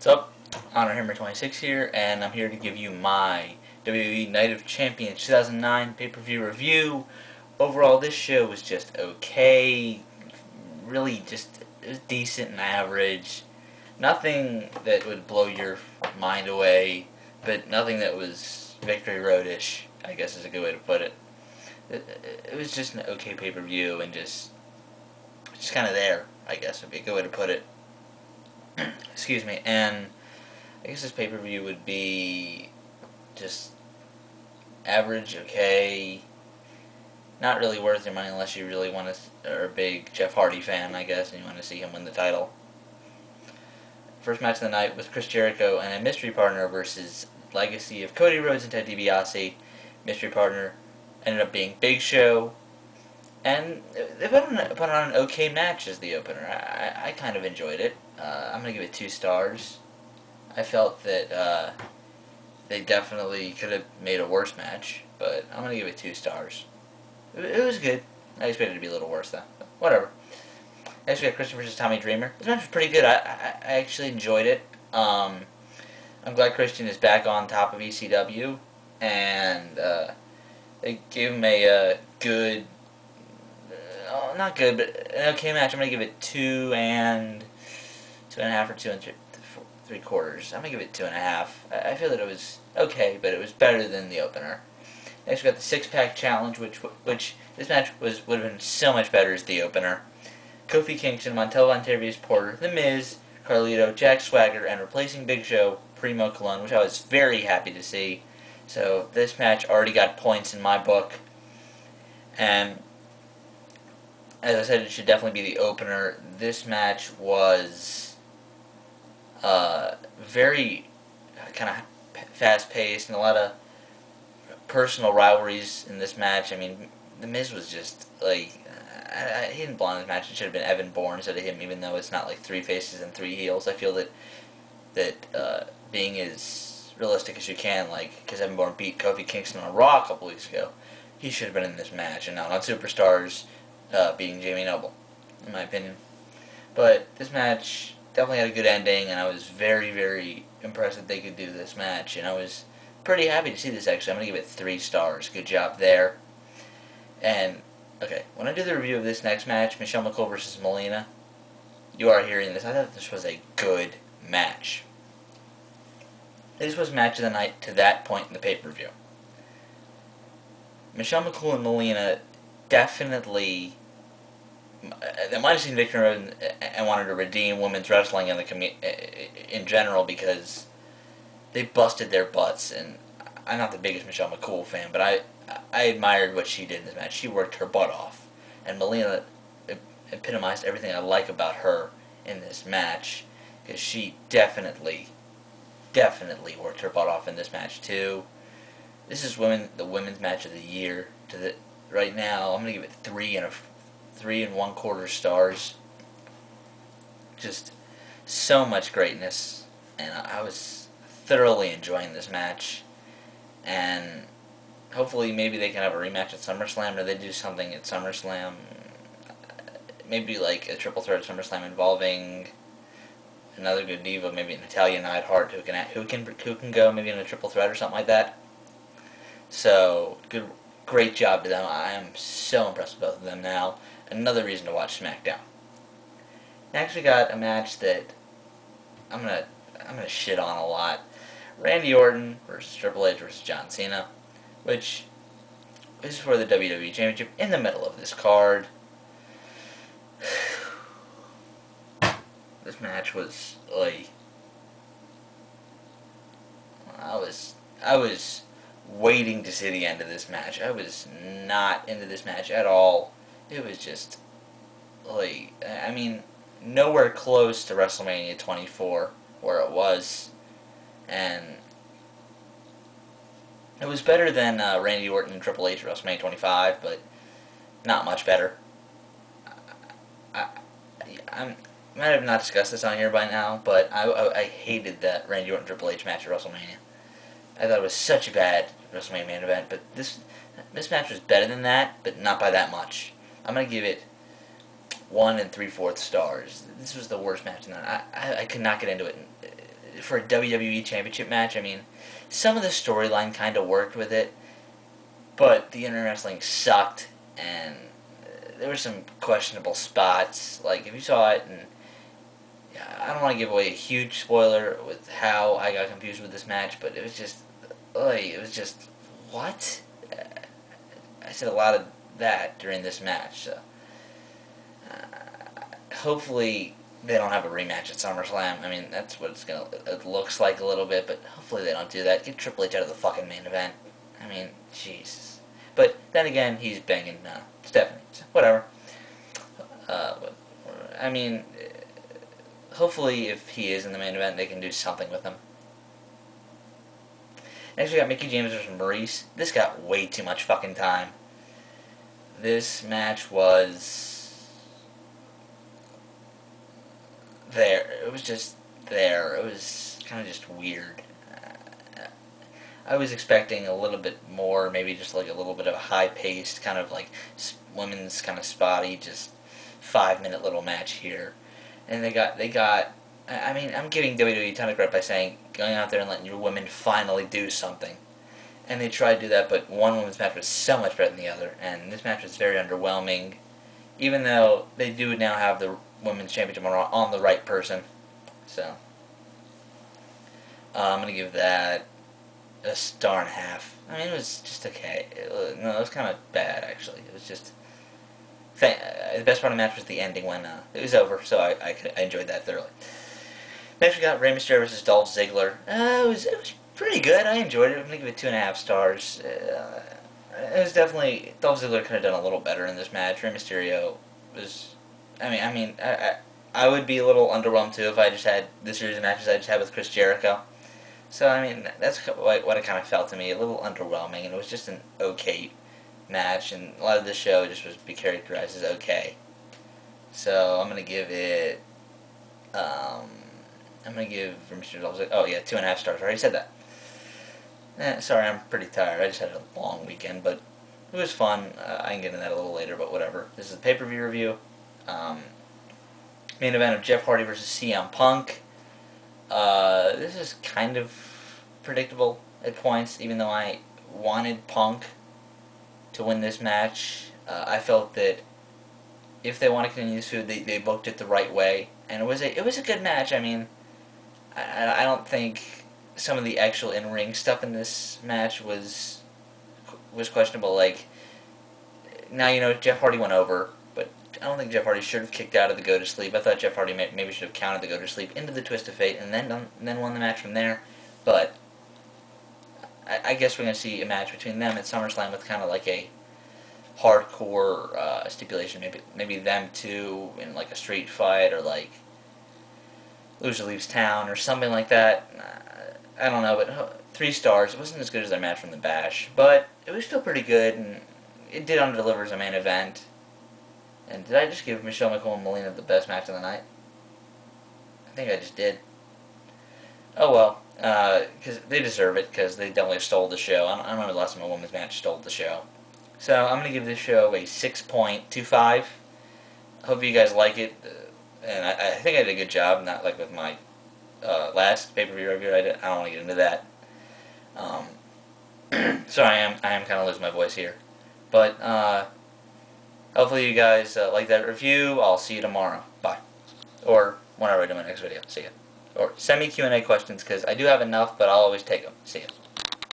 What's up? HonnorHammer26 here, and I'm here to give you my WWE Night of Champions 2009 pay-per-view review. Overall, this show was just okay. Really just it was decent and average. Nothing that would blow your mind away, but nothing that was Victory Road-ish, I guess is a good way to put it. It was just an okay pay-per-view and just kind of there, I guess would be a good way to put it. Excuse me, and I guess this pay-per-view would be just average, okay, not really worth your money unless you really want to, are a big Jeff Hardy fan, I guess, and you want to see him win the title. First match of the night was Chris Jericho and a mystery partner versus Legacy of Cody Rhodes and Ted DiBiase. Mystery partner ended up being Big Show, and they put on an okay match as the opener. I kind of enjoyed it. I'm going to give it 2 stars. I felt that they definitely could have made a worse match, but I'm going to give it 2 stars. It was good. I expected it to be a little worse, though. But whatever. Next we got Christian versus Tommy Dreamer. This match was pretty good. I actually enjoyed it. I'm glad Christian is back on top of ECW, and they gave him a good, not good, but an okay match. I'm going to give it 2.5 or 2 3/4. I'm going to give it 2.5. I feel that it was okay, but it was better than the opener. Next we got the 6-pack challenge, which this match would have been so much better as the opener. Kofi Kingston, Montel Vontavious Porter, The Miz, Carlito, Jack Swagger, and replacing Big Show, Primo Cologne, which I was very happy to see. So this match already got points in my book. And as I said, it should definitely be the opener. This match was very kind of fast-paced and a lot of personal rivalries in this match. I mean, The Miz was just, like, he didn't belong in this match. It should have been Evan Bourne instead of him, even though it's not like 3 faces and 3 heels. I feel that being as realistic as you can, like, because Evan Bourne beat Kofi Kingston on Raw a couple weeks ago, he should have been in this match, and not Superstars beating Jamie Noble, in my opinion. But this match definitely had a good ending, and I was very, very impressed that they could do this match, and I was pretty happy to see this, actually. I'm going to give it 3 stars. Good job there. And, okay, when I do the review of this next match, McCool versus Melina, you are hearing this. I thought this was a good match. This was match of the night to that point in the pay-per-view. McCool and Melina definitely, they might have seen Victor Road and wanted to redeem women's wrestling in general, because they busted their butts, and I'm not the biggest McCool fan, but I admired what she did in this match. She worked her butt off, and Melina epitomized everything I like about her in this match, because she definitely worked her butt off in this match too. This is the women's match of the year. Right now, I'm gonna give it 3 1/4 stars. Just so much greatness, and I was thoroughly enjoying this match. And hopefully, maybe they can have a rematch at SummerSlam, or they do something at SummerSlam. Maybe like a triple threat at SummerSlam involving another good diva, maybe Natalya Neidhart, who can go maybe in a triple threat or something like that. So great job to them. I am so impressed with both of them now. Another reason to watch SmackDown. Next, we got a match that I'm gonna shit on a lot. Randy Orton versus Triple H versus John Cena, which is for the WWE Championship in the middle of this card. This match was like, I was waiting to see the end of this match. I was not into this match at all. It was just like, I mean, nowhere close to WrestleMania 24 where it was. And it was better than Randy Orton and Triple H at WrestleMania 25, but not much better. I might have not discussed this on here by now, but I hated that Randy Orton Triple H match at WrestleMania. I thought it was such a bad WrestleMania main event, but this match was better than that, but not by that much. I'm going to give it 1 3/4 stars. This was the worst match, and I could not get into it. for a WWE Championship match. I mean, some of the storyline kind of worked with it, but the internet wrestling sucked, and there were some questionable spots. Like, if you saw it, and I don't want to give away a huge spoiler with how I got confused with this match, but it was just, what? I said a lot of that during this match, so hopefully they don't have a rematch at SummerSlam. I mean, that's what it looks like a little bit, but hopefully they don't do that. Get Triple H out of the fucking main event. I mean, Jesus. But then again, he's banging Stephanie, so whatever. I mean, hopefully if he is in the main event, they can do something with him. Next we got Mickie James versus Maryse. This got way too much fucking time. This match was there. It was just there. It was kind of just weird. I was expecting a little bit more, maybe just like a little bit of a high-paced, kind of like women's kind of spotty, just 5-minute little match here. And they got, I mean, I'm giving WWE a ton of credit by saying, going out there and letting your women finally do something. And they tried to do that, but one women's match was so much better than the other, and this match was very underwhelming, even though they do now have the women's championship on the right person. So, I'm going to give that a 1.5 stars. I mean, it was just okay. It was kind of bad, actually. It was just... the best part of the match was the ending when it was over, so I enjoyed that thoroughly. Next we got Rey Mysterio versus Dolph Ziggler. It was pretty good. I enjoyed it. I'm going to give it 2.5 stars. It was definitely... Dolph Ziggler could have done a little better in this match. Rey Mysterio was... I would be a little underwhelmed too if I just had the series of matches I just had with Chris Jericho. So, I mean, that's what it kind of felt to me. A little underwhelming, and it was just an okay match, and a lot of this show just was be characterized as okay. So, I'm going to give it... I'm going to give Mr. Dolph Ziggler... Oh, yeah, 2.5 stars. I already said that. Sorry, I'm pretty tired. I just had a long weekend, but it was fun. I can get into that a little later, but whatever. This is the pay-per-view review. Main event of Jeff Hardy versus CM Punk. This is kind of predictable at points, even though I wanted Punk to win this match. I felt that if they want to continue this feud, they booked it the right way, and it was a good match. I mean, I don't think some of the actual in-ring stuff in this match was questionable. Like, now you know Jeff Hardy went over, but I don't think Jeff Hardy should have kicked out of the go to sleep. I thought Jeff Hardy maybe should have counted the go to sleep into the twist of fate and then won the match from there. But I guess we're going to see a match between them at SummerSlam with kind of like a hardcore stipulation. Maybe them two in like a street fight, or like loser leaves town or something like that. I don't know, but 3 stars. It wasn't as good as their match from the Bash, but it was still pretty good, and it did under-deliver as a main event. And did I just give Michelle, McCool, and Melina the best match of the night? I think I just did. Oh well, because they deserve it, because they definitely stole the show. I don't remember the last time a women's match stole the show. So I'm going to give this show a 6.25. Hope you guys like it, and I think I did a good job, not like with my last pay-per-view review. I don't want to get into that. So I am kind of losing my voice here. But hopefully you guys like that review. I'll see you tomorrow. Bye. Or whenever I do my next video. See ya. Or send me Q&A questions, because I do have enough, but I'll always take them. See ya.